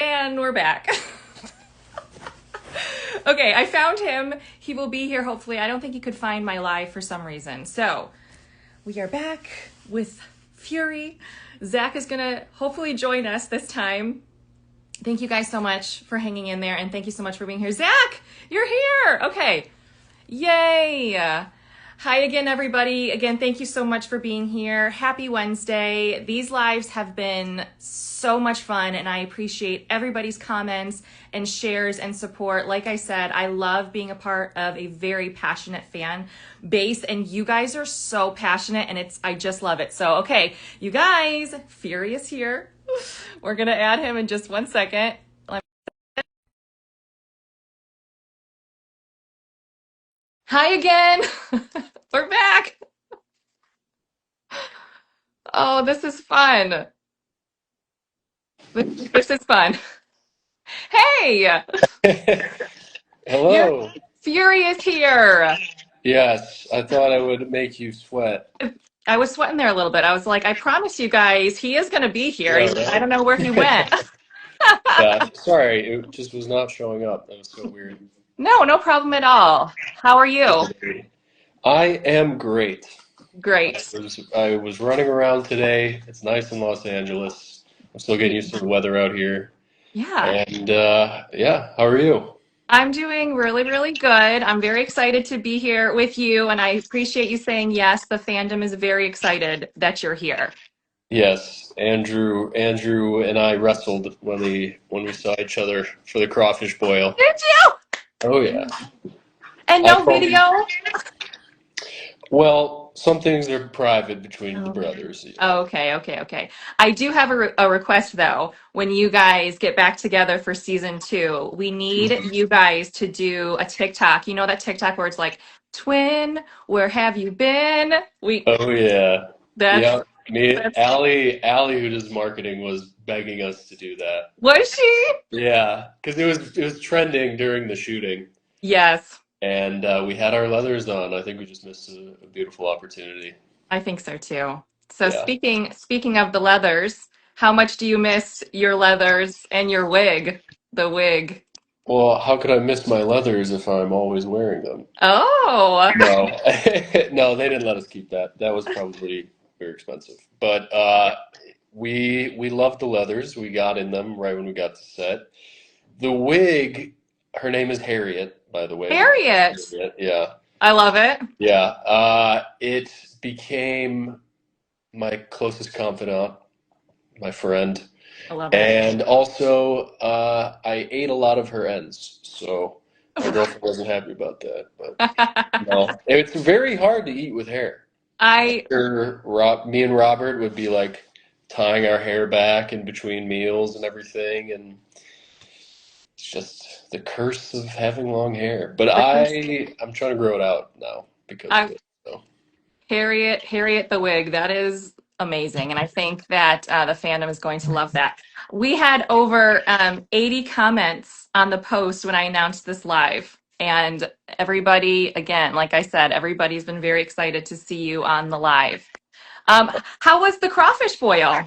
And we're back. Okay, I found him. He will be here hopefully. I don't think he could find my live for some reason. So we are back with Phury. Zack is going to hopefully join us this time. Thank you guys so much for hanging in there, and thank you so much for being here. Zack, you're here. Okay. Yay. Hi again, everybody. Again, thank you so much for being here. Happy Wednesday. These lives have been so much fun, and I appreciate everybody's comments and shares and support. Like I said, I love being a part of a very passionate fan base, and you guys are so passionate, and I just love it. So, okay, you guys, Phury is here. We're going to add him in just 1 second. Hi again. We're back. Oh, this is fun. This is fun. Hey, you're Hello. furious here. Yes, I thought I would make you sweat. I was sweating there a little bit. I was like, I promise you guys, he is going to be here. Yeah, I don't know where he right? went. Yeah, sorry, it just was not showing up. That was so weird. No, no problem at all. How are you? I am great. I Great. was I was running around today. It's nice in Los Angeles. I'm still getting used to the weather out here. Yeah, And yeah, how are you? I'm doing really, really good. I'm very excited to be here with you, and I appreciate you saying yes. The fandom is very excited that you're here. Yes, Andrew and I wrestled when we saw each other for the crawfish boil. Did you? Oh yeah. And I no called video? Well, some things are private between the Okay. brothers, you know. Oh, okay, okay, okay. I do have a request though. When you guys get back together for season 2, we need Mhm. you guys to do a TikTok. You know that TikTok where it's like, "Twin, where have you been?" We Oh yeah. that's Yeah. Me, that's Allie, who does marketing, was begging us to do that. Was she? Yeah, because it was trending during the shooting, Yes, and we had our leathers on. I think we just missed a beautiful opportunity. I think so too. So Yeah. speaking of the leathers, how much do you miss your leathers and your wig? The wig. Well, how could I miss my leathers if I'm always wearing them? Oh. No, no, they didn't let us keep that. That was probably very expensive. But we loved the leathers. We got in them right when we got to set. The wig, her name is Harriet, by the way. Harriet. Harriet, yeah, I love it. yeah. It became my closest confidant, my friend, I love it. and also I ate a lot of her ends, so my girlfriend wasn't happy about that. But no, it's very hard to eat with hair. I Me and Robert would be like tying our hair back in between meals and everything, and it's just the curse of having long hair. But the curse. I'm trying to grow it out now because of I it. So Harriet the wig. That is amazing, and I think that the fandom is going to love that. We had over 80 comments on the post when I announced this live, and everybody, again, like I said, everybody's been very excited to see you on the live. Um, how was the crawfish boil?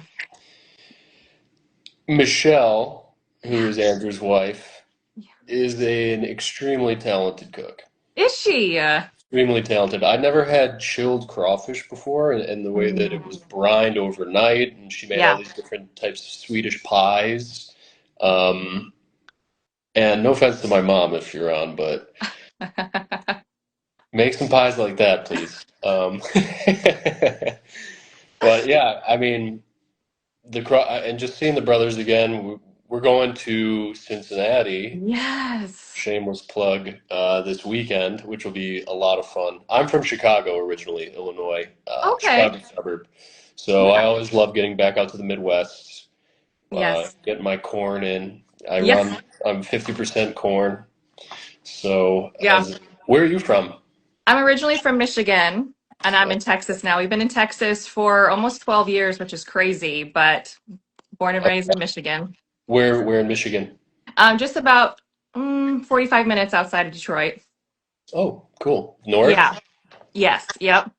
Michelle, who Yeah. is Andrew's wife, is an extremely talented cook. Is she? Extremely talented. I never had chilled crawfish before, and the way that it was Mm, brined overnight, and she made all yeah. these different types of Swedish pies. Um, and no offense to my mom if you're on, but make some pies like that, please. But yeah, I mean, and just seeing the brothers again, we're going to Cincinnati. Yes. Shameless plug this weekend, which will be a lot of fun. I'm from Chicago originally, Illinois, Okay. Chicago suburb. So I Yeah. always love getting back out to the Midwest, Yes. getting my corn in. Yes. I'm 50% corn. So Yeah. where are you from? I'm originally from Michigan and I'm Uh, in Texas now. We've been in Texas for almost 12 years, which is crazy, but born and raised in Michigan. where in Michigan? Just about 45 minutes outside of Detroit. Oh, cool. North? Yeah. Yes. Yep. Did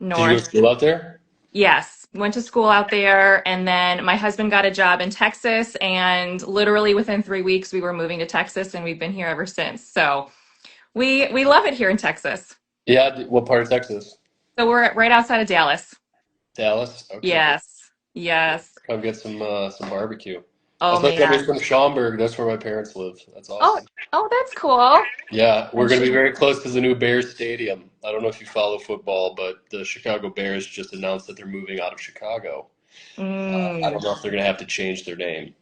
you go to North. school out there? Yes. went to school out there, and then my husband got a job in Texas, and literally within 3 weeks we were moving to Texas, and we've been here ever since. So we love it here in Texas. Yeah, what part of Texas? So we're right outside of Dallas. Dallas? Okay, good. Yes. Yes. Come get some barbecue. Oh That's my family's man. from Schaumburg. That's where my parents live. That's Oh, awesome. oh, that's cool. Yeah, I'm we're going to be sure. very close to the new Bears stadium. I don't know if you follow football, but the Chicago Bears just announced that they're moving out of Chicago. I don't Mm. know if they're going to have to change their name,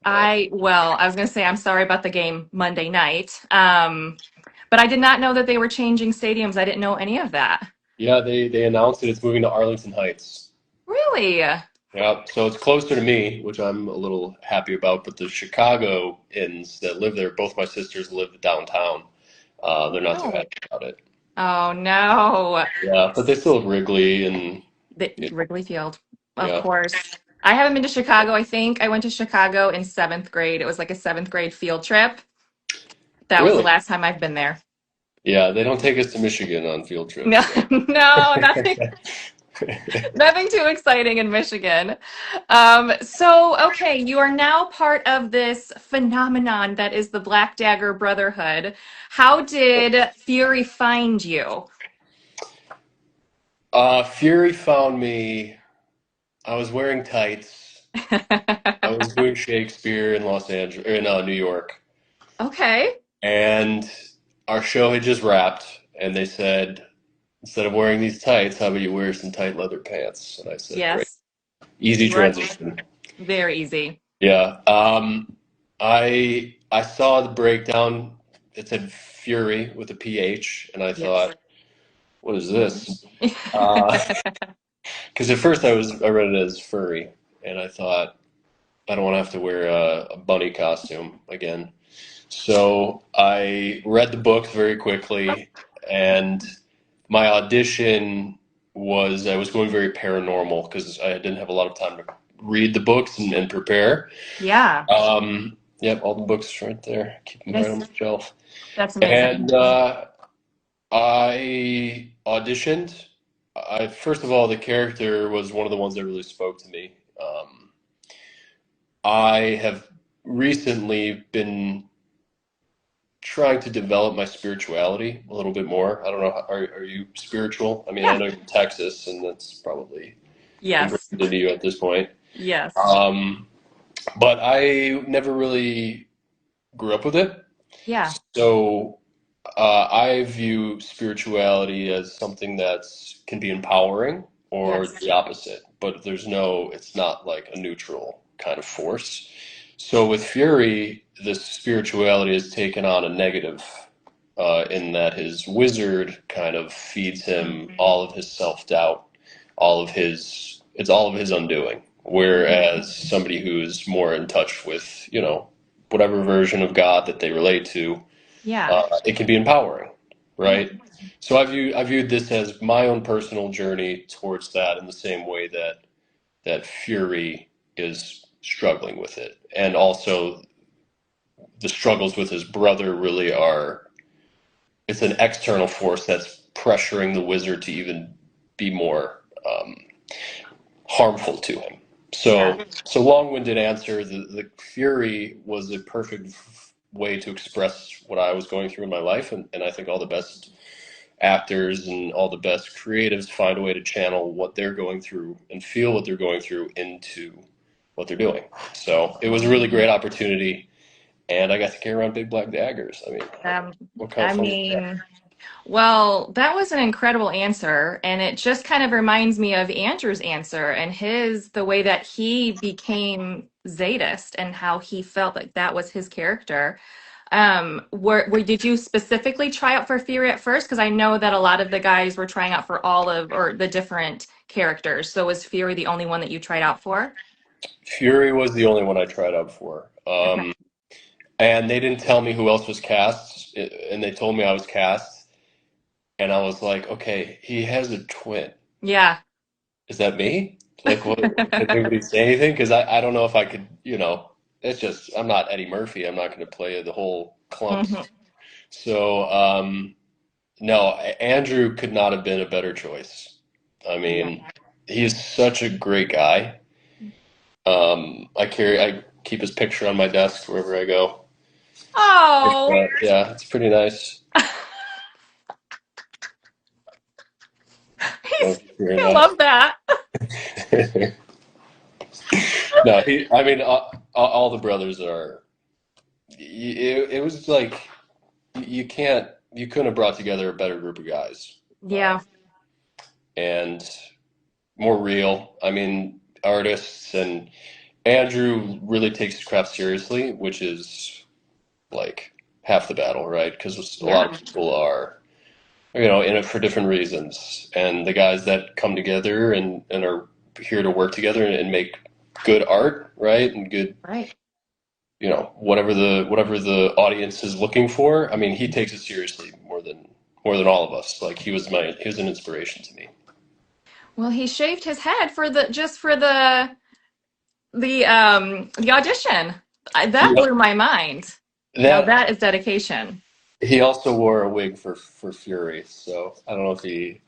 but I was gonna say I'm sorry about the game Monday night. But I did not know that they were changing stadiums. I didn't know any of that. yeah, they announced that it's moving to Arlington Heights. Really? Yeah, so it's closer to me, which I'm a little happy about. But the Chicagoans that live there, both my sisters live downtown. They're not too Oh. happy about it. Oh no. Yeah, but they still have Wrigley and The Wrigley Field, of yeah. course. I haven't been to Chicago. I think I went to Chicago in seventh grade. It was like a seventh grade field trip. That was the Really? last time I've been there. Yeah, they don't take us to Michigan on field No, trips. no, nothing, nothing too exciting in Michigan. Okay, you are now part of this phenomenon that is the Black Dagger Brotherhood. How did Fury find you? Fury found me. I was wearing tights. I was doing Shakespeare in Los Angeles, or in New York, Okay. and our show had just wrapped, and they said, instead of wearing these tights, how about you wear some tight leather pants? And I said, great. Yes. Easy You are transition. very easy. Yeah. I saw the breakdown. It said Fury with a PH, and I Yes. thought, what is this? Because at first I read it as furry, and I thought I don't want to have to wear a bunny costume again. So I read the book very quickly, and my audition was I was going very paranormal because I didn't have a lot of time to read the books and prepare. Yeah. Yep, all the books right there. Keep them right on Yes. my shelf. That's amazing. And I auditioned. I first of all, the character was one of the ones that really spoke to me. I have recently been trying to develop my spirituality a little bit more. I don't know, are you spiritual? I mean, I Yeah. know you're in Texas, and that's probably Yes. ingrained into you at this point. Yes. Um, but I never really grew up with it. Yeah. So I view spirituality as something that's can be empowering or Yes. the opposite, but it's not like a neutral kind of force. So with Fury, this spirituality has taken on a negative, in that his wizard kind of feeds him all of his self-doubt, it's all of his undoing. Mhm. Whereas somebody who's more in touch with, whatever version of God that they relate to, Yeah. it can be empowering, Yeah. right? So I viewed this as my own personal journey towards that in the same way that Fury is struggling with it, and also the struggles with his brother really are. It's an external force that's pressuring the wizard to even be more harmful to him. Yeah. So long-winded answer. The Fury was a perfect way to express what I was going through in my life, and I think all the best actors and all the best creatives find a way to channel what they're going through and feel what they're going through into what they're doing. So it was a really great opportunity, and I got to carry around big black daggers. I mean, Um, what kind of I fun is that? mean, well, that was an incredible answer, and it just kind of reminds me of Andrew's answer and the way that he became Zadist and how he felt like that was his character. Did you specifically try out for Fury at first? Because I know that a lot of the guys were trying out for all of or the different characters. So was Fury the only one that you tried out for? Fury was the only one I tried out for. Okay. And they didn't tell me who else was cast, and they told me I was cast, and I was like, okay, he has a twin. Yeah. Is that me? Like, what? Did anybody say anything? Because I don't know if I could, it's just, I'm not Eddie Murphy. I'm not going to play the whole clumps. Mhm. So, no, Andrew could not have been a better choice. I Yeah. mean, he's such a great guy. I keep his picture on my desk wherever I go. Oh, Yeah, it's pretty nice. he's, Thank you very I much. love that. No, I mean, all the brothers are. It was like you couldn't have brought together a better group of guys, Yeah, and more real. I mean, artists, and Andrew really takes his craft seriously, which is like half the battle, right? Because a lot yeah, of people are, in it for different reasons, and the guys that come together and are here to work together and make good art, right, and good, right. whatever the audience is looking for. I mean, he takes it seriously more than all of us. Like he was an inspiration to me. Well, he shaved his head for the just for the audition. That Yep. blew my mind. Now That that is dedication. he also wore a wig for Fury, so I don't know if he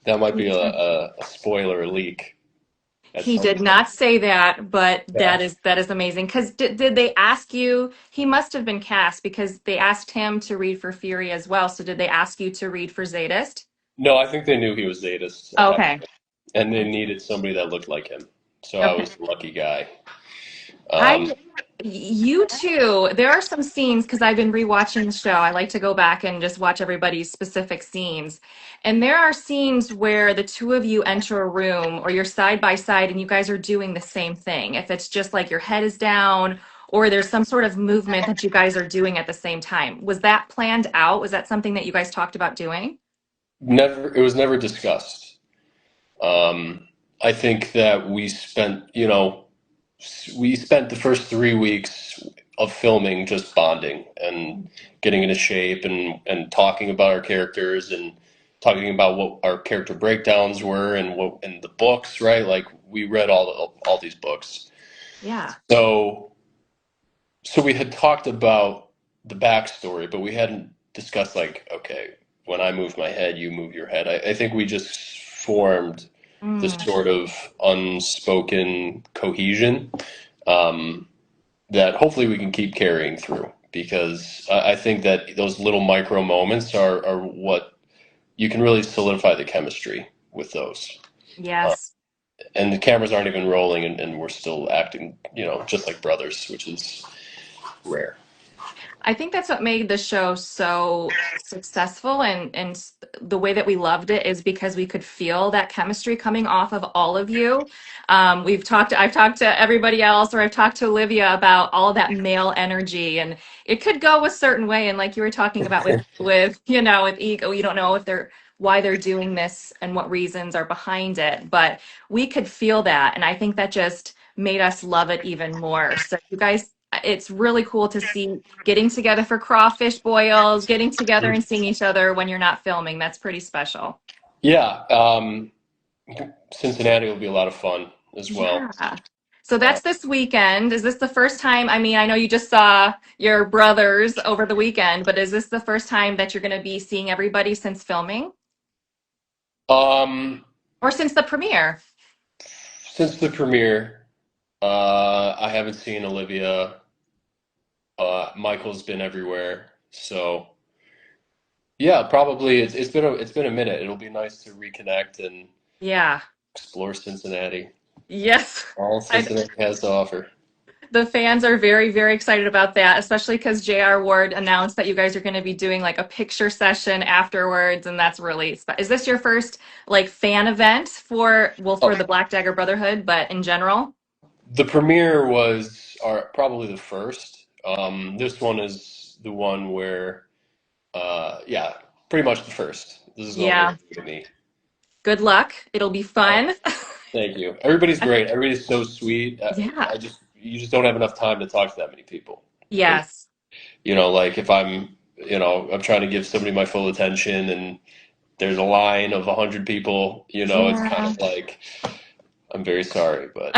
that might be a spoiler leak at He some did point. not say that, but Yeah. that is amazing. Because did they ask you? He must have been cast because they asked him to read for Fury as well. So did they ask you to read for Zadist? No, I think they knew he was Zadist ahead, Okay. and they needed somebody that looked like him. So I Okay. was the lucky guy. Um, I, you too. There are some scenes because I've been rewatching the show. I like to go back and just watch everybody's specific scenes. And there are scenes where the two of you enter a room or you're side by side and you guys are doing the same thing. If it's just like your head is down or there's some sort of movement that you guys are doing at the same time. Was that planned out? Was that something that you guys talked about doing? it was never discussed. I think that we spent the first 3 weeks of filming just bonding and getting into shape and talking about our characters and talking about what our character breakdowns were and what in the books, right? Like we read all these books. Yeah. So so we had talked about the backstory, but we hadn't discussed like, okay, when I move my head, you move your head. I think we just formed this Mm, sort of unspoken cohesion, um, that hopefully we can keep carrying through because I think that those little micro moments are what you can really solidify the chemistry with those. Uh, yes. and the cameras aren't even rolling, and we're still acting, just like brothers, which is rare. I think that's what made the show so successful and the way that we loved it is because we could feel that chemistry coming off of all of you. I've talked to everybody else, or I've talked to Olivia about all that male energy, and it could go a certain way. And like you were talking about with with ego, you don't know if they're why they're doing this and what reasons are behind it, but we could feel that, and I think that just made us love it even more. So you guys, it's really cool to see getting together for crawfish boils, getting together and seeing each other when you're not filming. That's pretty special. Yeah, Cincinnati will be a lot of fun as well. Yeah. So Uh, that's this weekend. Is this the first time? I mean, I know you just saw your brothers over the weekend, but is this the first time that you're going to be seeing everybody since filming um, or since the premiere? since the premiere, I haven't seen Olivia. Michael's been everywhere, so yeah, probably it's been a minute. It'll be nice to reconnect and Yeah. explore Cincinnati. Yes. All I, Cincinnati has to offer. the fans are very, very excited about that, especially because J.R. Ward announced that you guys are going to be doing like a picture session afterwards, and that's really. Is this your first like fan event for Oh, for the Black Dagger Brotherhood, but in general? the premiere was probably the first. This one is the one where, yeah, pretty much the first. This is all very Yeah. new to me. Good luck. It'll be Oh, fun. thank you. Everybody's great. Everybody's so sweet. Yeah. You just don't have enough time to talk to that many people. It, Yes. like if I'm trying to give somebody my full attention, and there's a line of 100 people, it's kind Yeah. of like, I'm very sorry, but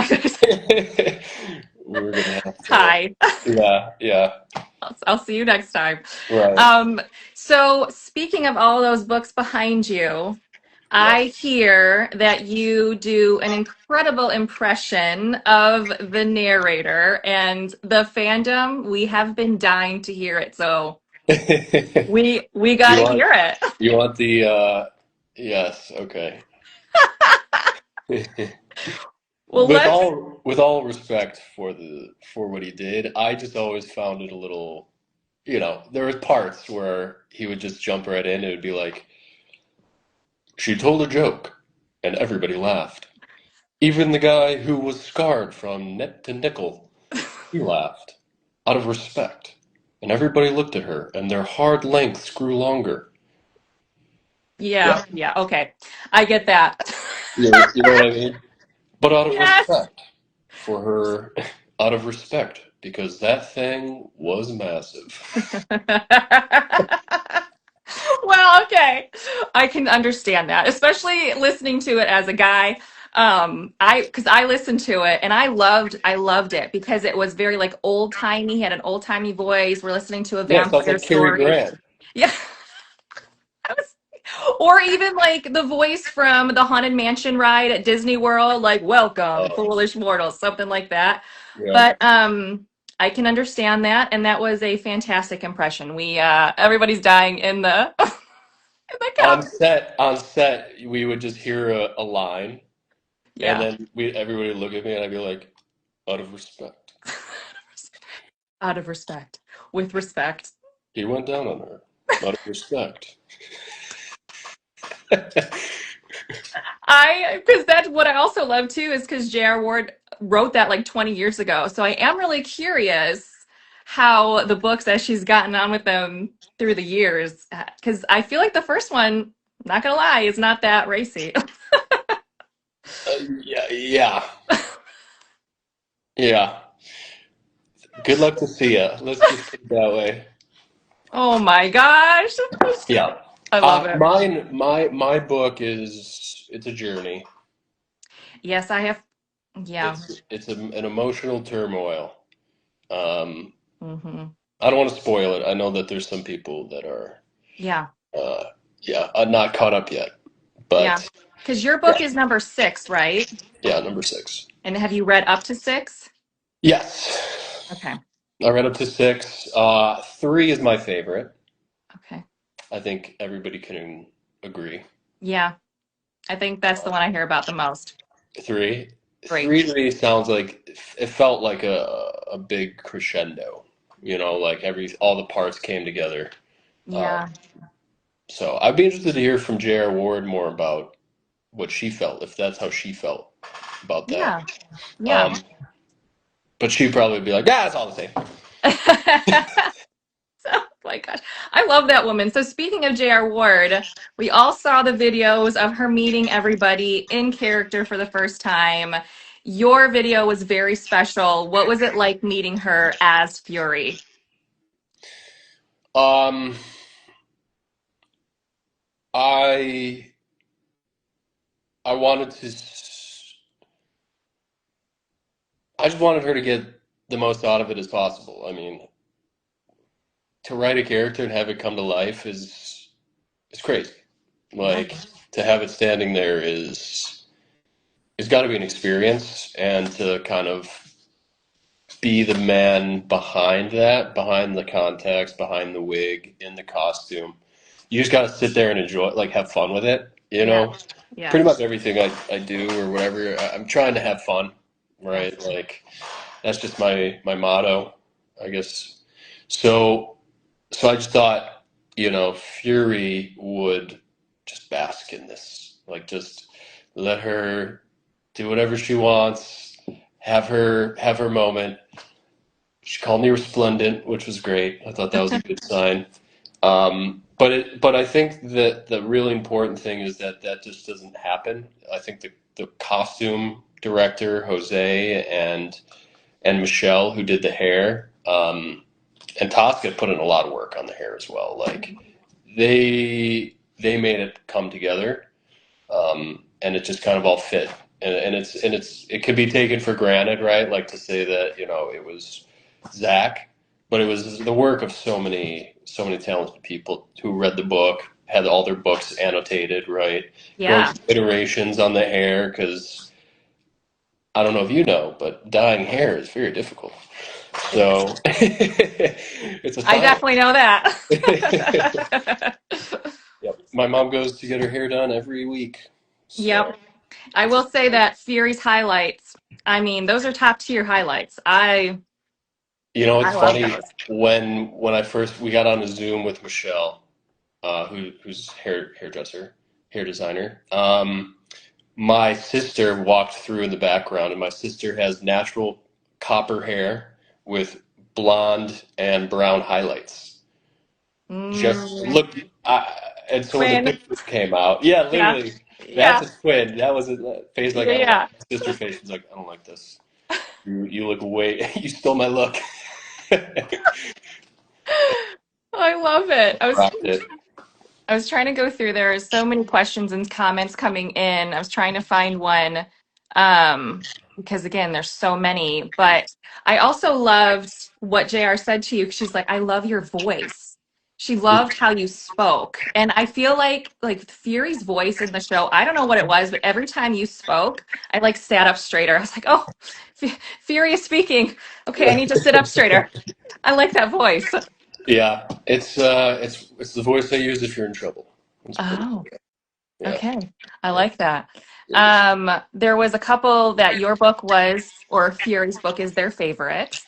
we're gonna have to. Hi. Yeah, yeah, I'll see you next time. right. Um, so speaking of all those books behind you, I hear that you do an incredible impression of the narrator, and the fandom, we have been dying to hear it. So Yep. we got You to want hear it. you want the yes, okay. Well, let's. With all respect for the for what he did, I just always found it a little, there was parts where he would just jump right in. It would be like, she told a joke, and everybody laughed. Even the guy who was scarred from neck to nickel, he laughed, out of respect. And everybody looked at her, and their hard lengths grew longer. Yeah, Yeah, yeah, okay. I get that. you know what I mean? But out of Yes. respect for her, out of respect, because that thing was massive. Well, okay. I can understand that, especially listening to it as a guy. Because I listened to it and I loved it because it was very like old timey, he had an old timey voice. We're listening to a Yeah, it sounds vampire like Cary story. Grant. Yeah. I was, or even like the voice from the Haunted Mansion ride at Disney World, like "Welcome, Oh, foolish mortals," something like that. yeah. But I can understand that, and that was a fantastic impression. We everybody's dying in the in the comments. On set, we would just hear a line, and Yeah. then everybody would look at me, and I'd be like, out of respect. Out of respect, with respect. He went down on her. Out of respect. Because that's what I also love too, is because J.R. Ward wrote that like 20 years ago. So I am really curious how the books, as she's gotten on with them through the years, because I feel like the first one, not gonna lie, is not that racy. Yeah, yeah, yeah. Good luck to see ya. Let's just put it that way. Oh my gosh. Yeah. I love it. My book is it's a journey. Yes, I have. Yeah. An emotional turmoil. Um, Hmm. I don't want to spoil it. I know that there's some people that are, Yeah. uh, yeah, not caught up yet. Yeah. But Because your book yeah, is number 6, right? yeah, number six. And have you read up to 6? Yes, Okay. I read up to six. Three is my favorite. Okay. I think everybody can agree. Yeah. I think that's the one I hear about the most. Three, 3. three to me sounds like it felt like a big crescendo. Like all the parts came together. Um, Yeah. so I'd be interested to hear from J.R. Ward more about what she felt, if that's how she felt about that. Yeah. Yeah. Um, but she'd probably be like, "Yeah, it's all the same." Oh my gosh. I love that woman. So speaking of J.R. Ward, we all saw the videos of her meeting everybody in character for the first time. Your video was very special. What was it like meeting her as Fury? Um, I I wanted to. I just wanted her to get the most out of it as possible. I mean, to write a character and have it come to life is crazy. Yeah. Like to have it standing there it's got to be an experience, and to kind of be the man behind that, behind the context, behind the wig, in the costume. You just got to sit there and enjoy it, like have fun with it. Yeah. Pretty Yes. much everything I do or whatever, I'm trying to have fun, Yes. right? Like that's just my motto, I guess. So so I just thought, Fury would just bask in this, like just let her do whatever she wants, have her moment. She called me resplendent, which was great. I thought that was a good sign. But I think that the really important thing is that that just doesn't happen. I think the costume director Jose and Michelle, who did the hair, and Tosca put in a lot of work on the hair as well. Like they made it come together, and it just kind of all fit. It could be taken for granted, right? Like to say that it was Zack, but it was the work of so many talented people who read the book, had all their books annotated, right? Going Yeah. through iterations on the hair, because I don't know if you know, but dyeing hair is very difficult. It is. So it's a I science. definitely know that. Yep. My mom goes to get her hair done every week. Yep. So I it's a will say that Fury's highlights, I mean, those are top tier highlights. you know, I it's love funny those. when I first we got on a Zoom with Michelle, who's hairdresser, hair designer. My sister walked through in the background, and my sister has natural copper hair with blonde and brown highlights. Just Mm, look, and so when the twin. pictures came out, yeah, Yeah. literally, that's Yeah. a twin. That was a face like Yeah. I don't like. Yeah. My sister face was like, I don't like this. You look way. You stole my look. I love it. Rocked it. I was trying to go through. There are so many questions and comments coming in. I was trying to find one because again, there's so many. But I also loved what JR said to you. She's like, "I love your voice." She loved how you spoke, and I feel like Fury's voice in the show. I don't know what it was, but every time you spoke, I like sat up straighter. I was like, "Oh, Fury is speaking. Okay, I need to sit up straighter." I like that voice. Yeah, it's the voice I use if you're in trouble. It's pretty. Oh. Yeah, Okay, I yeah, like that. it is. There was a couple that your book was, or Fury's book is their favorite.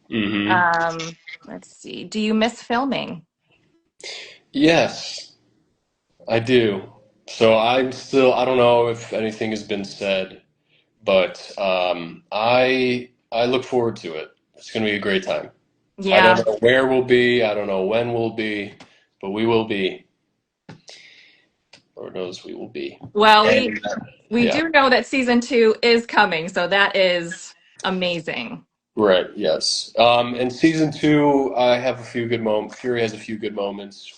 Hmm. Let's see. Do you miss filming? Yes, I do. So I'm still. I don't know if anything has been said, but I look forward to it. It's going to be a great time. I don't Yeah. know where we'll be. I don't know when we'll be, but we will be. Lord knows we will be. Well, And we yeah, do know that season two is coming, so that is amazing. right. Yes. In season two, I have a few good moments. Fury has a few good moments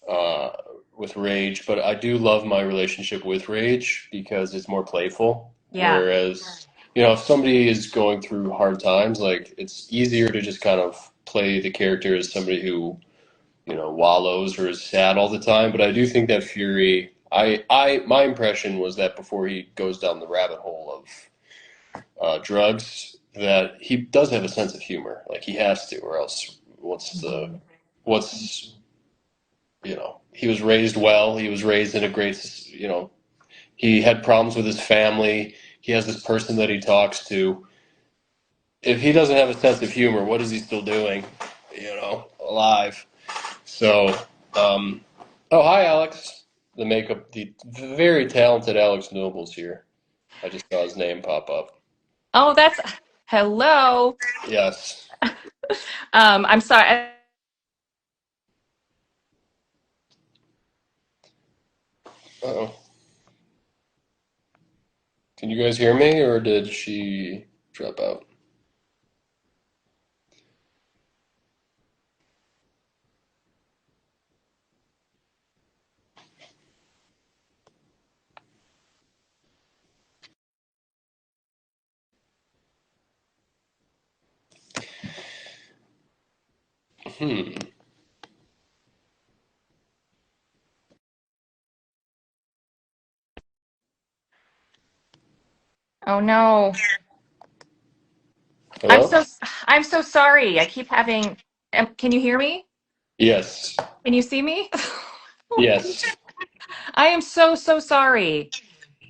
uh, with Rage, but I do love my relationship with Rage because it's more playful. Yeah. Whereas, if somebody is going through hard times, like it's easier to just kind of play the character as somebody who, wallows or is sad all the time. But I do think that Fury, my impression was that before he goes down the rabbit hole of drugs, that he does have a sense of humor. Like he has to, or else Mhm. what's he was raised well. He was raised in a great, he had problems with his family. He has this person that he talks to. If he doesn't have a sense of humor, what is he still doing, alive? So, um, oh, hi, Alex. The very talented Alex Noble's here. I just saw his name pop up. Oh, that's hello. Yes. I'm sorry. Uh-oh. Can you guys hear me, or did she drop out? Hmm. Oh no. I'm Hello? so I'm so sorry. I keep having. Can you hear me? Yes. Can you see me? Yes. I am so sorry.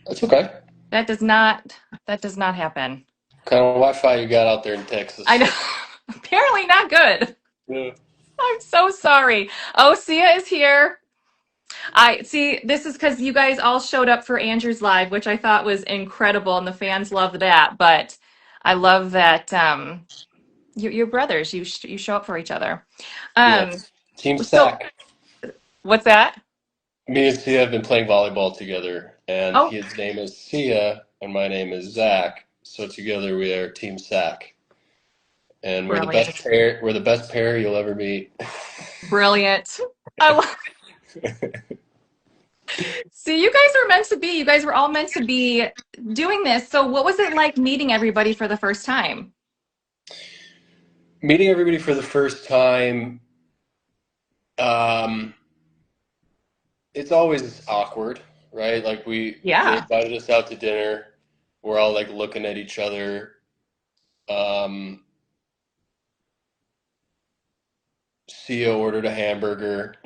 That's okay. That does not that does not happen. What kind of Wi-Fi you got out there in I know. Texas? Apparently not good. Yeah. I'm so sorry. Oh, Sia is here. I see. This is because you guys all showed up for Andrew's live, which I thought was incredible, and the fans loved that. But I love that you're brothers. You show up for each other. Um, Yes. Team so Sack. what's that? Me and Sia have been playing volleyball together, and Oh, his name is Sia, and my name is Zack. So together we are Team Sack, and we're the best brilliant, pair. We're the best pair you'll ever meet. brilliant. I love. See, you guys were meant to be. You guys were all meant to be doing this. So, what was it like meeting everybody for the first time? Meeting everybody for the first time. Um, it's always awkward, right? Like they Yeah. invited us out to dinner. We're all like looking at each other. Um, CEO ordered a hamburger.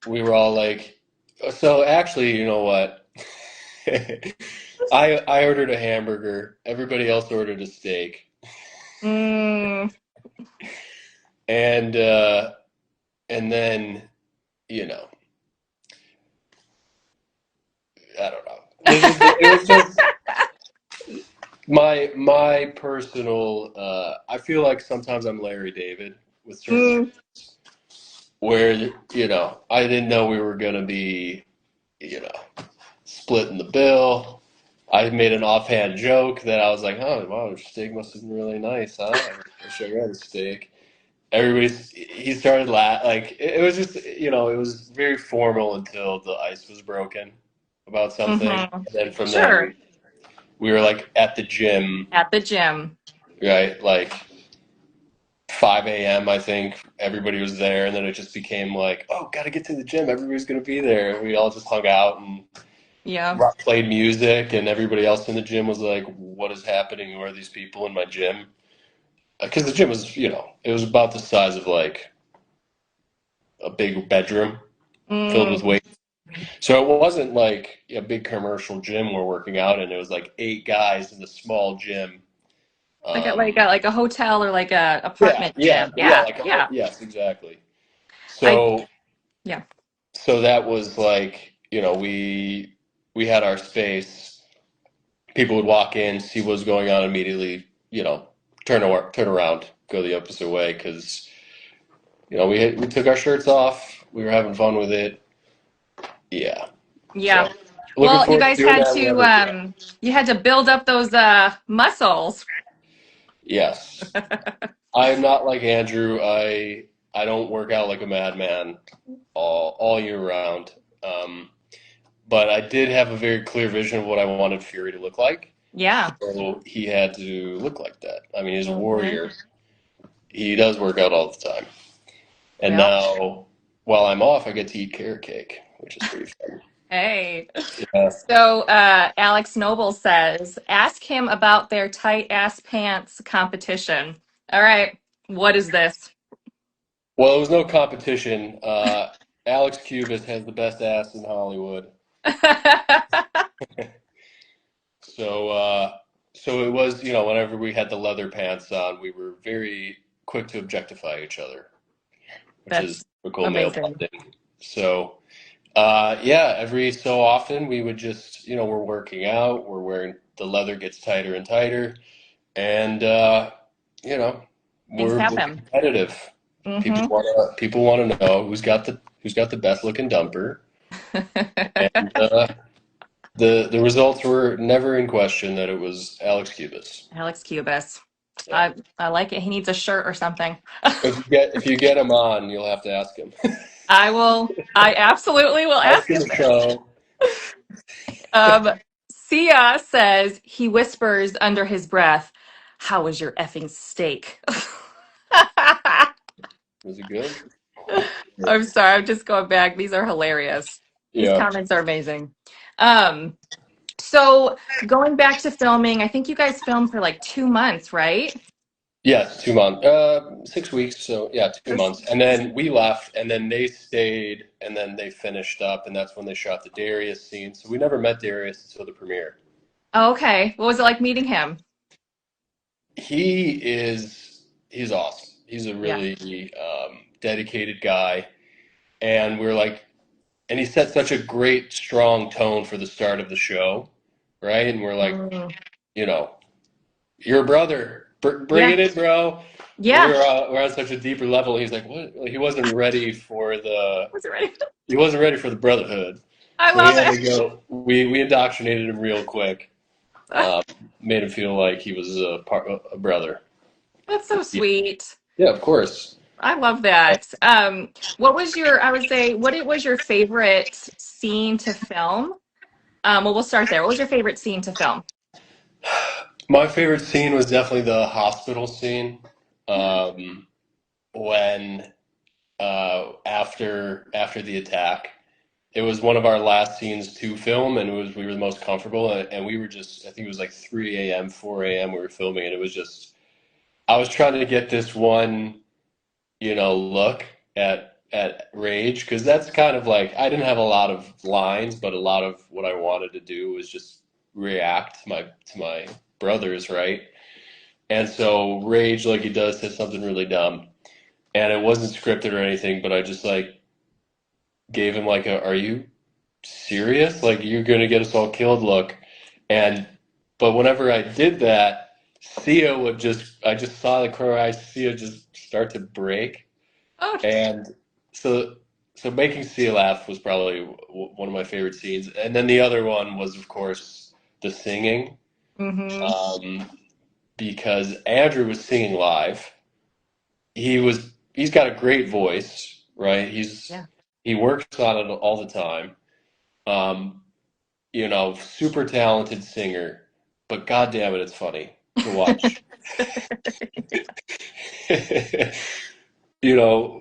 We were all like, so actually, you know what? I ordered a hamburger. Everybody else ordered a steak. Mm, And and then, you know, I don't know. It was just my personal I feel like sometimes I'm Larry David with certain mm, where I didn't know we were gonna be, you know, splitting the bill. I made an offhand joke that I was like, "Oh, wow, the steak must have been really nice, huh? I wish I had a steak." He started like it was just, it was very formal until the ice was broken about something. hmm. And then from then Sure. we were like at the gym, At the gym. right? Like 5 a.m. I think everybody was there, and then it just became like, oh, gotta get to the gym. Everybody's gonna be there. We all just hung out and Yeah. played music, and everybody else in the gym was like, what is happening? Who are these people in my gym? Because the gym was, it was about the size of like a big bedroom filled with Mm, weights. So it wasn't like a big commercial gym we're working out in. It was like 8 guys in a small gym. Um, like a hotel or like a yeah, apartment yeah, gym. yeah, Yeah. like Yeah. yes, exactly. I So yeah. so that was like, we had our space. People would walk in, see what was going on immediately, turn around, go the opposite way because we took our shirts off. We were having fun with it. Yeah. Yeah. So looking Well, you forward to guys doing had that to whenever we can. you had to build up those muscles. Yes. I'm not like Andrew. I don't work out like a madman all year round. Um, but I did have a very clear vision of what I wanted Fury to look like. Yeah. So he had to look like that. I mean, he's a Hmm. warrior. He does work out all the time. And Yeah. now, while I'm off, I get to eat carrot cake, which is pretty fun. Hey. Yeah. So Alex Noble says, ask him about their tight ass pants competition. All right. What is this? Well, it was no competition. Alex Cubis has the best ass in Hollywood. So, so it was, whenever we had the leather pants on, we were very quick to objectify each other, which is That's typical male amazing. bonding. So, yeah, every so often we would just, we're working out, we're wearing the leather gets tighter and tighter, and you know, Things we're happen. competitive. People Hmm. want to know who's got the best looking dumper, and the results were never in question that it was Alex Cubis. Alex Cubis. Yeah. I like it. He needs a shirt or something. If you get him on, you'll have to ask him. I will. I absolutely will Ask ask him him to this. show. Um, Sia says he whispers under his breath, "How was your effing steak?" Was it good? I'm sorry. I'm just going back. These are hilarious. These Yeah. comments are amazing. Um, so going back to filming, I think you guys filmed for like 2 months, right? Yes, 2 months. 6 weeks. So yeah, 2 months. And then we left, and then they stayed, and then they finished up, and that's when they shot the Darius scene. So we never met Darius until the premiere. Oh, okay. What was it like meeting him? He's awesome. He's a Yeah. really dedicated guy, and and he set such a great, strong tone for the start of the show, right? And we're like, Mm, you know, you're a brother. Bring yeah. it in, bro. Yeah. We're on such a deeper level. He's like, what? Like, Was it ready? he wasn't ready for the brotherhood. I So he love had to it. go. We indoctrinated him real quick. Um, Made him feel like he was a brother. That's so Yeah, sweet. yeah, of course. I love that. What was your, I would say, what it was your favorite scene to film? Well, we'll start there. What was your favorite scene to film? My favorite scene was definitely the hospital scene. Um, when after the attack. It was one of our last scenes to film, and we were the most comfortable, and we were just, I think it was like 3 a.m., 4 a.m. we were filming, and it was just, I was trying to get this one, look at Rage, because that's kind of like, I didn't have a lot of lines, but a lot of what I wanted to do was just react to my brothers, right? And so Rage, like he does, said something really dumb, and it wasn't scripted or anything, but I just like gave him like a, "Are you serious? Like you're gonna get us all killed?" Look, and but whenever I did that, Sia would I just saw the corner eyes, Sia just start to break, Oh, and so making Sia laugh was probably one of my favorite scenes, and then the other one was of course the singing, mm-hmm. um, because Andrew was singing live. He's got a great voice, right? Yeah. He works on it all the time. Um, super talented singer, but God damn it, it's funny to watch.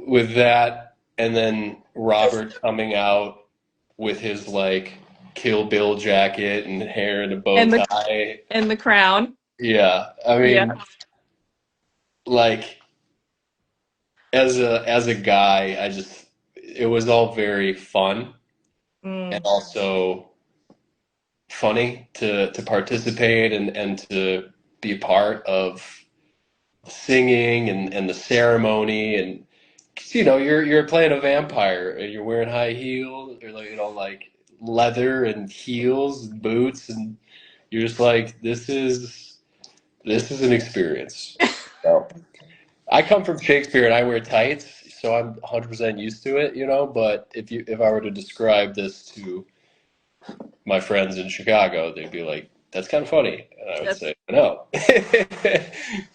With that, and then Robert coming out with his like Kill Bill jacket and hair and a bow And the tie. and the crown. Yeah, I Yeah. mean, like as a guy, it was all very fun and Mm. also funny to participate and to be a part of singing and the ceremony and 'cause, you're playing a vampire and you're wearing high heels or like like leather and heels and boots and you're just like this is an experience. So, I come from Shakespeare and I wear tights, so I'm 100% used to it, but if I were to describe this to my friends in Chicago, they'd be like, "That's kind of funny," and I would That's say, "No."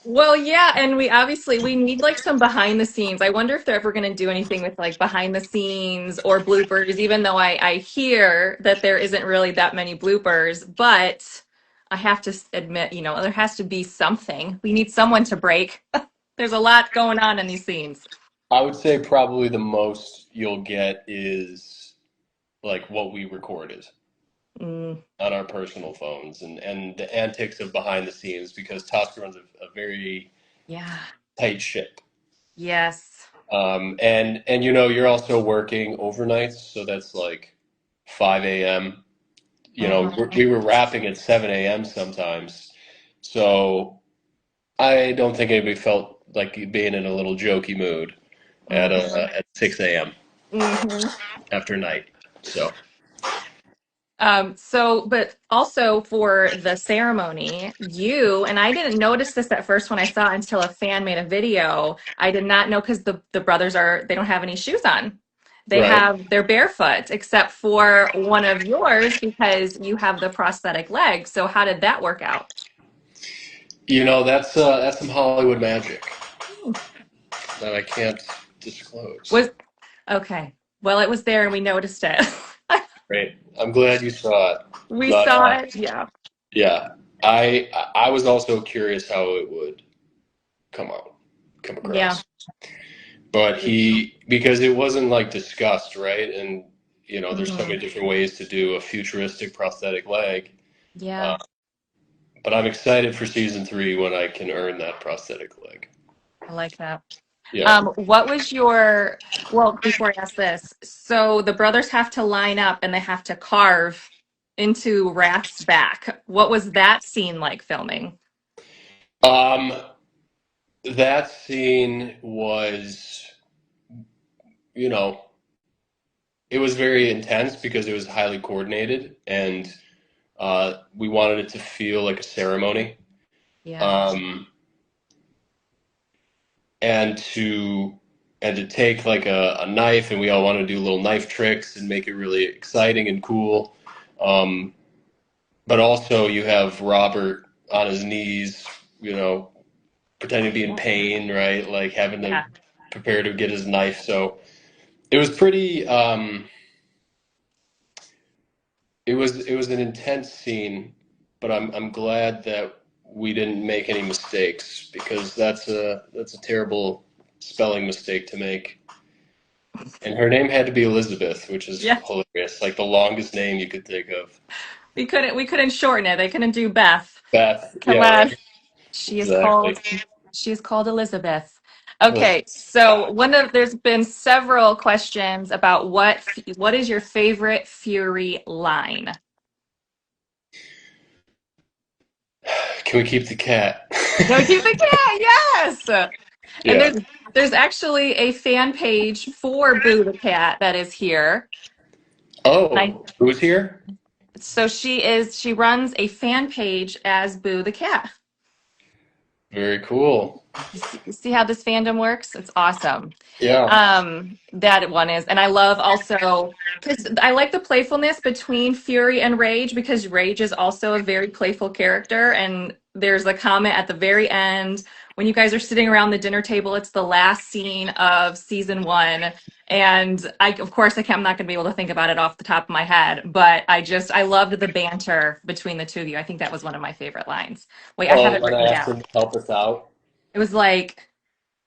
well, yeah, and we need like some behind the scenes. I wonder if they're ever going to do anything with like behind the scenes or bloopers, even though I hear that there isn't really that many bloopers, but I have to admit, there has to be something. We need someone to break. There's a lot going on in these scenes. I would say probably the most you'll get is like what we recorded Mm, on our personal phones and the antics of behind the scenes because Tusk runs a very yeah. tight ship. Yes. And you're also working overnights, so that's like 5 a.m. Hmm. We were wrapping at 7 a.m. sometimes. So I don't think anybody felt like being in a little jokey mood at 6 a.m. Hmm. after night. So But also for the ceremony, and I didn't notice this at first when I saw it until a fan made a video. I did not know because the brothers they don't have any shoes on. right, They're barefoot, except for one of yours because you have the prosthetic leg. So how did that work out? that's some Hollywood magic that I can't disclose. Was okay. Well, it was there and we noticed it. Great, I'm glad you saw it. We But saw it. Yeah. yeah, I was also curious how it would come out, come Yeah. across. But because it wasn't like discussed, right? And there's so Mhm. many different ways to do a futuristic prosthetic leg. Yeah. Uh, but I'm excited for season 3 when I can earn that prosthetic leg. I like that. Yeah. What was well, before I ask this, so the brothers have to line up and they have to carve into Rath's back. What was that scene like filming? Um, that scene was, you know, it was very intense because it was highly coordinated and we wanted it to feel like a ceremony. Yeah. Um, and to take like a knife and we all want to do little knife tricks and make it really exciting and cool. Um, but also you have Robert on his knees, pretending to be in pain, right? Like having to Yeah. prepare to get his knife. So it was pretty. It was an intense scene, but I'm glad that we didn't make any mistakes because that's a terrible spelling mistake to make. And her name had to be Elizabeth, which is Yeah, hilarious. Like the longest name you could think of. we couldn't shorten it. They couldn't do Beth. Beth. Come Yeah, on. right. She is Exactly. called she is called Elizabeth. Elizabeth. Okay, so there's been several questions about what is your favorite Fury line? Can we keep the cat? No, keep the cat, yes. And Yeah. there's actually a fan page for Boo the cat that is here. I Oh, who's here? so she runs a fan page as Boo the cat. Very cool. You see how this fandom works? It's awesome. Yeah. That one is, and I love also because I like the playfulness between Fury and Rage because Rage is also a very playful character. And there's a comment at the very end when you guys are sitting around the dinner table. It's the last scene of season one. And of course, I'm not going to be able to think about it off the top of my head, but I loved the banter between the two of you. I think that was one of my favorite lines. Wait, I have Oh, it when I written asked down. him to help us out. It was like,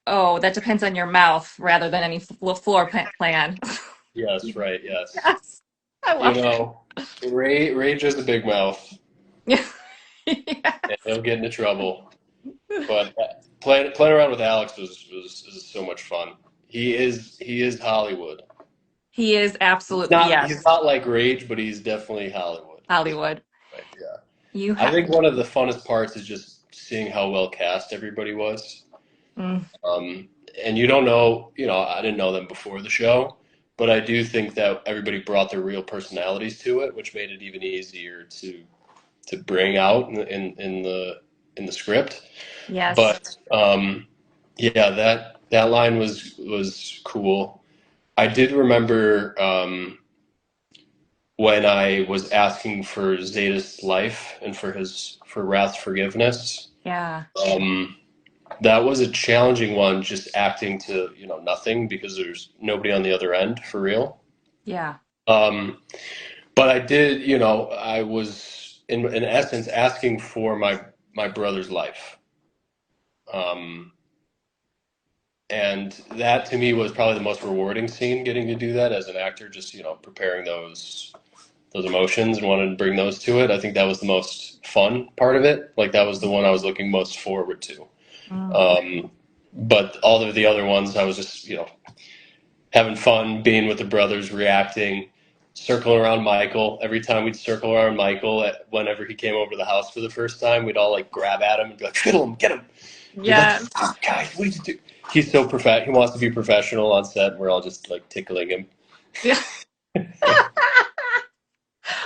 oh, that depends on your mouth rather than any floor plan. Yes, right, yes. Yes, I You love know, Rage is a big mouth, it. and Yes. he'll get into trouble. But playing around with Alex is so much fun. He is Hollywood. He is He's absolute, not he's yes, not like Rage, but he's definitely Hollywood. Hollywood. Right, yeah. You I have, think one of the funnest parts is just seeing how well cast everybody was. mm, Um, and you don't know, I didn't know them before the show, but I do think that everybody brought their real personalities to it, which made it even easier to bring out in the script. yes, But yeah, that line was cool. I did remember when I was asking for Zeta's life and for Wrath's forgiveness. yeah, Um, that was a challenging one, just acting to nothing because there's nobody on the other end for real. yeah, Um, but I did, I was in essence asking for my brother's life. Um, and that to me was probably the most rewarding scene, getting to do that as an actor, just preparing those emotions and wanted to bring those to it. I think that was the most fun part of it. Like that was the one I was looking most forward to. mm, But all of the other ones, I was just having fun being with the brothers, reacting, circling around Michael. Every time we'd circle around Michael, whenever he came over to the house for the first time, we'd all like grab at him and be like, "Fiddle him, get him!" He'd be like, yeah, "Oh, guys, what did you do?" He's so He wants to be professional on set. And we're all just like tickling him. yeah.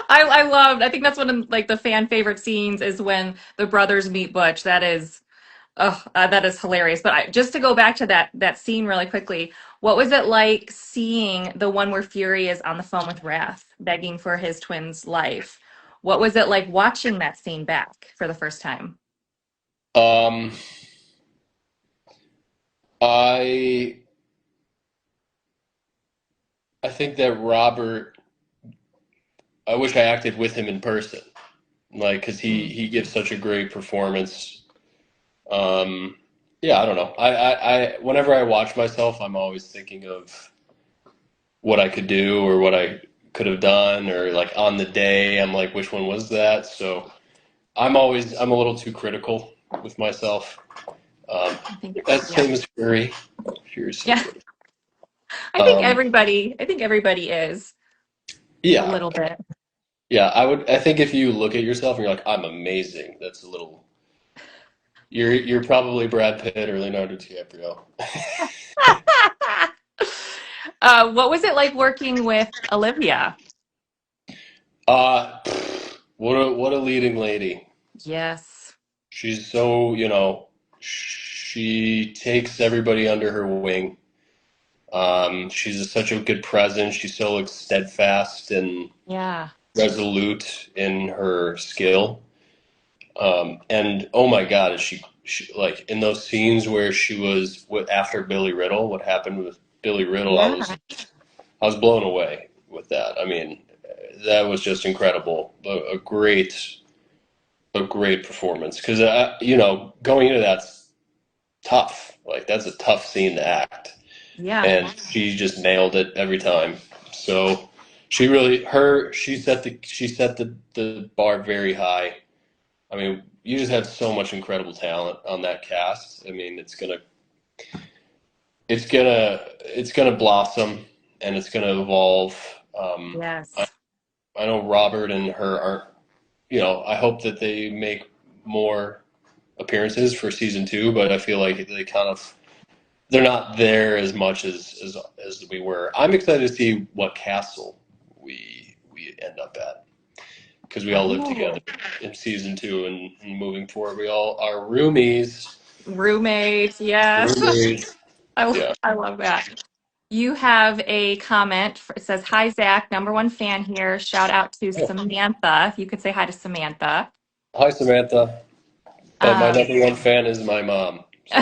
I loved. I think that's one of like the fan favorite scenes is when the brothers meet Butch. That is hilarious. But just to go back to that scene really quickly, what was it like seeing the one where Fury is on the phone with Wrath, begging for his twin's life? What was it like watching that scene back for the first time? Um, I I think that Robert. I wish I acted with him in person, like because he Mm. he gives such a great performance. Um, yeah, I don't know. Whenever I watch myself, I'm always thinking of what I could do or what I could have done, or like on the day, I'm like, which one was that? So I'm a little too critical with myself. Um, I think, that's the yeah, same as Fury. Fury's so yeah. good. Um, I think everybody is a yeah, little bit. yeah. I think if you look at yourself and you're like, I'm amazing. That's a little. You're probably Brad Pitt or Leonardo DiCaprio. What was it like working with Olivia? Uh, what a leading lady. Yes. She's so, she takes everybody under her wing. She's such a good presence. She's so like, steadfast and Yeah. resolute in her skill. And oh my God, is she like in those scenes where she was after Billy Riddle? What happened with Billy Riddle? Yeah. I was blown away with that. I mean, that was just incredible. A great performance because going into that's tough. Like that's a tough scene to act. Yeah. and she just nailed it every time. So she set the bar very high. I mean, you just have so much incredible talent on that cast. I mean, it's gonna blossom and it's gonna evolve. I, Yes. I know Robert and her aren't. I hope that they make more appearances for season two, but I feel like they're not there as much as we were. I'm excited to see what castle we end up at because we all live together Oh, in season two and moving forward. We all are roomies. roommates. Yes. Roommates. Yeah. I love that. You have a comment. It says, "Hi, Zach, number one fan here. Shout out to Oh, Samantha. If you could say hi to Samantha." hi, Samantha. But my Um, number one fan is my mom. So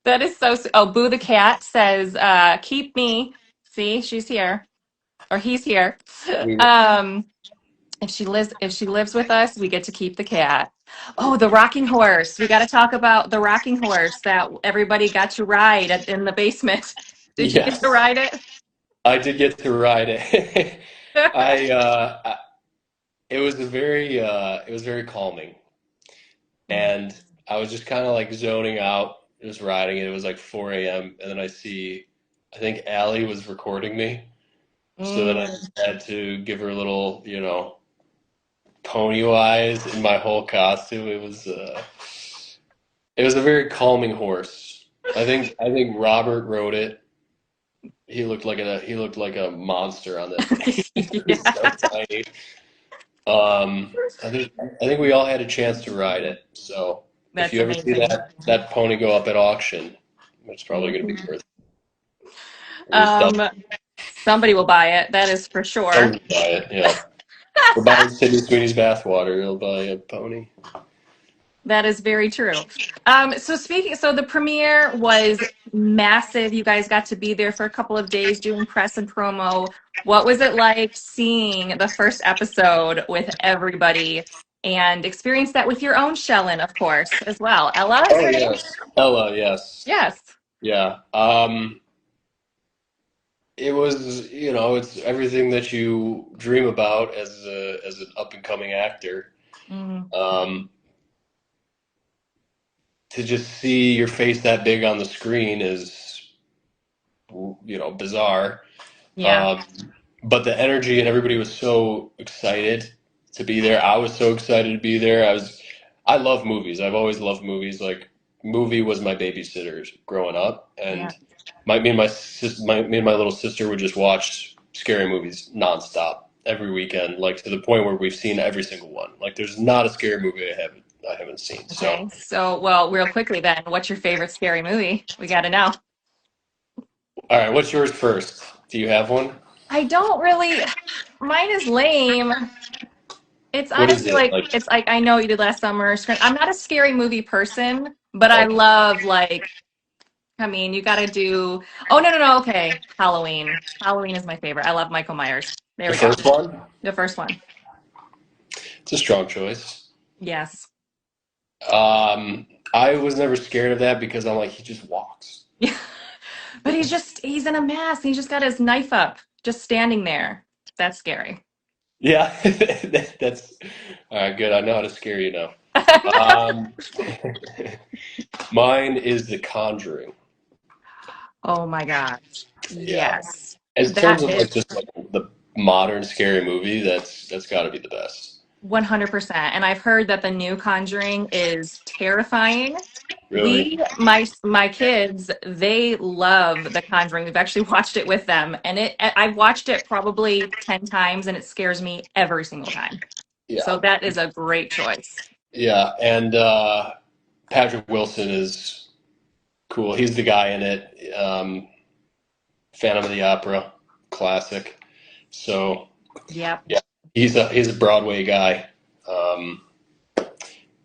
that is so. Oh, Boo the cat says, "Keep me." See, she's here, or he's here. we Um, if she lives with us, we get to keep the cat. Oh, the rocking horse. We got to talk about the rocking horse that everybody got to ride in the basement. Did you get to yes, ride it? I did get to ride it. I it was very calming, and I was just kind of like zoning out, just riding it. It was like 4 a.m. and then I think Allie was recording me, so then I Mm, had to give her a little, pony wise in my whole costume. It was a very calming horse. I think Robert rode it. He looked like a monster on that thing. He was so yeah, tiny. I think we all had a chance to ride it. So if that's you ever see amazing. that pony go up at auction, it's probably going to be Mhm. worth double. Um, somebody will buy it. That is for sure. Someone will buy it. Yeah, we're buying Sydney Sweeney's bathwater. He'll buy a pony. That is very true. So the premiere was massive. You guys got to be there for a couple of days doing press and promo. What was it like seeing the first episode with everybody and experience that with your own Shellen, of course, as well? Ella, is Oh her name? yes, Ella. Yes, Yes. yeah. It was, it's everything that you dream about as an up and coming actor. Mm, Um, to just see your face that big on the screen is, bizarre. yeah. Um, but the energy and everybody was so excited to be there. I was so excited to be there. I love movies. I've always loved movies. Like movie was my babysitter growing up, Yeah. and me and my little sister would just watch scary movies nonstop every weekend, like to the point where we've seen every single one. Like there's not a scary movie I haven't seen. So, Okay. So, well, real quickly then, what's your favorite scary movie? We got to know. all right, what's yours first? Do you have one? I don't really, mine is lame. It's What is honestly it like like? it's like I know you did last summer. I'm not a scary movie person, but I Okay, love like I mean, you got to do. Oh no, okay. Halloween. Halloween is my favorite. I love Michael Myers. There the we go. first one. The first one. It's a strong choice. Yes. Um, I was never scared of that because I'm like, he just walks. Yeah. But he's in a mask. He's just got his knife up, just standing there. That's scary. Yeah, that's all right. Good. I know how to scare you now. Um, mine is The Conjuring. Oh my gosh. Yeah. Yes. In terms That of is like just like the modern scary movie, that's got to be the best. 100%. And I've heard that the new Conjuring is terrifying. Really? My kids, they love The Conjuring. We've actually watched it with them, and I've watched it probably 10 times, and it scares me every single time. So Yeah. that is a great choice. Yeah. And Patrick Wilson is cool. He's the guy in it. Phantom of the Opera, classic. So Yep. yeah, he's a Broadway guy. Um,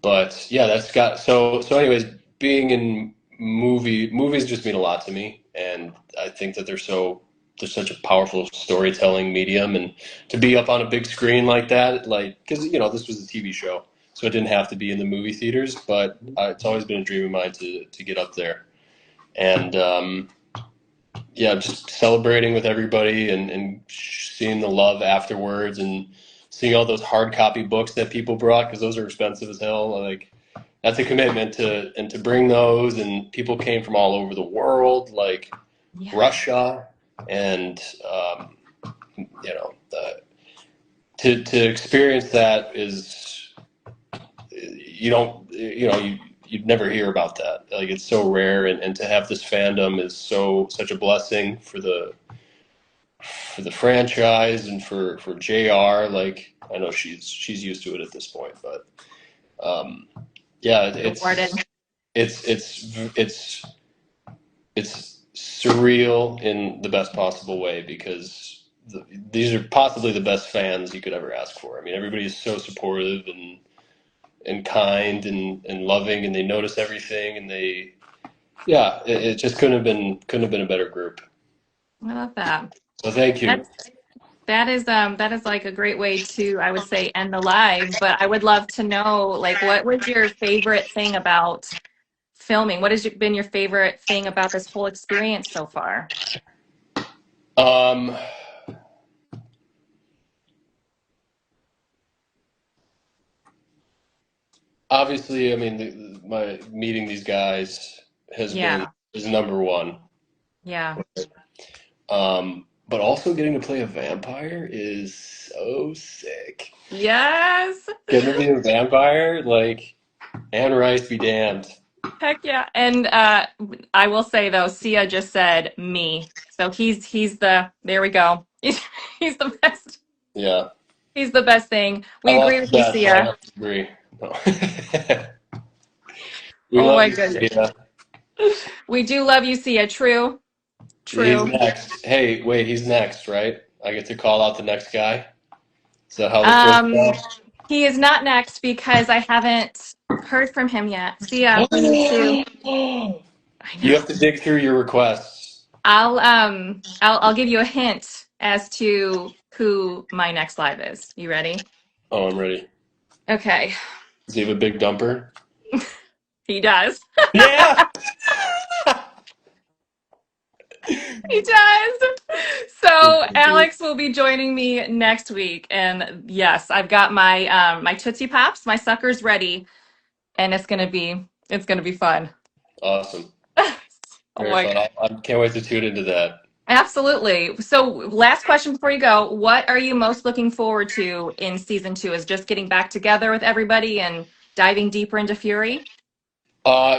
but yeah, that's got so. Anyways, being in movies just mean a lot to me, and I think that they're such a powerful storytelling medium, and to be up on a big screen like that, like because this was a TV show, so it didn't have to be in the movie theaters, but it's always been a dream of mine to get up there and yeah, just celebrating with everybody and seeing the love afterwards and seeing all those hard copy books that people brought because those are expensive as hell. Like that's a commitment to bring those, and people came from all over the world, like Yeah. Russia, and you know, to experience that is you'd never hear about that. Like it's so rare, and to have this fandom is such a blessing for the franchise and for JR. Like I know she's used to it at this point, but yeah, The warden. it's it's surreal in the best possible way because these are possibly the best fans you could ever ask for. I mean, everybody is so supportive and kind and loving, and they notice everything, and it just couldn't have been a better group. I love that. So thank you. That is like a great way to, I would say, end the live, but I would love to know, like, what was your favorite thing about filming? What has been your favorite thing about this whole experience so far? Um, Obviously, I mean, my meeting these guys Yeah, is number one. yeah. But also getting to play a vampire is so sick. Yes. Getting to be a vampire, like Anne Rice be damned. Heck yeah. And I will say though, Sia just said me. So he's the there we go. He's the best. Yeah, He's the best thing. I We agree lost with the you, bet, so I Sia. have to agree. No. We Oh love my you, goodness. Sia. We do love you, Sia. True. He's True. next. Hey, wait, he's next, right? I get to call out the next guy. Is that how this works Um, now? he is not next because I haven't heard from him yet. Sia, we need to. I You know. have to dig through your requests. I'll give you a hint as to who my next live is. You ready? Oh, I'm ready. Okay. Does he have a big dumper? He does. Yeah. He does. So Alex will be joining me next week, and yes, I've got my my Tootsie Pops, my suckers ready, and it's gonna be fun. Awesome. Oh Very my fun. god. I can't wait to tune into that. Absolutely. So last question before you go, what are you most looking forward to in season two? Is just getting back together with everybody and diving deeper into Fury?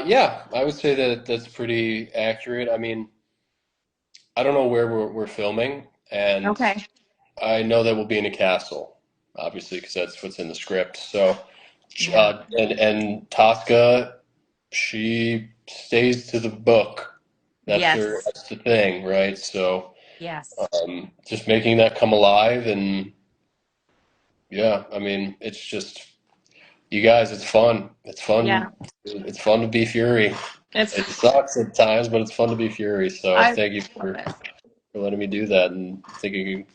Yeah, I would say that that's pretty accurate. I mean, I don't know where we're filming, and Okay. I know that we'll be in a castle, obviously, because that's what's in the script. So, Yeah. and Tosca, she stays to the book. Yes. That's the thing, right? So, Yes. just making that come alive, and yeah, I mean, it's just you guys, it's fun. It's fun. Yeah. It's fun to be Fury. It's It sucks at times, but it's fun to be Fury. So I thank you love it. for letting me do that and thinking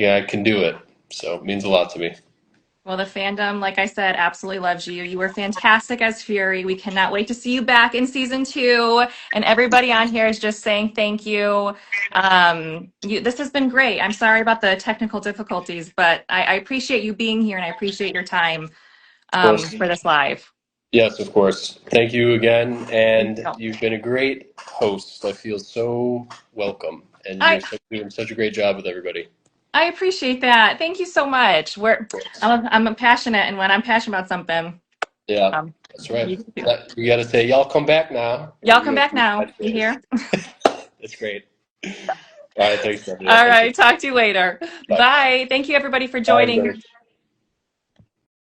I can do it. So it means a lot to me. Well, the fandom, like I said, absolutely loves you. You were fantastic as Fury. We cannot wait to see you back in season two. And everybody on here is just saying thank you. This has been great. I'm sorry about the technical difficulties, but I appreciate you being here and I appreciate your time Of course. for this live. Yes, of course. Thank you again, Thank and you. you've been a great host. I feel so welcome, and I doing such a great job with everybody. I appreciate that. Thank you so much. I'm passionate, and when I'm passionate about something, Yeah, um, that's right. you too. You got to say, "Y'all come back now," or Y'all you come got back to do now. You catchphrase. hear? That's great. All right, thanks, Stephanie. I'll All talk to you. right. Talk to you later. Bye. Bye. Thank you, everybody, for Bye, joining. everybody.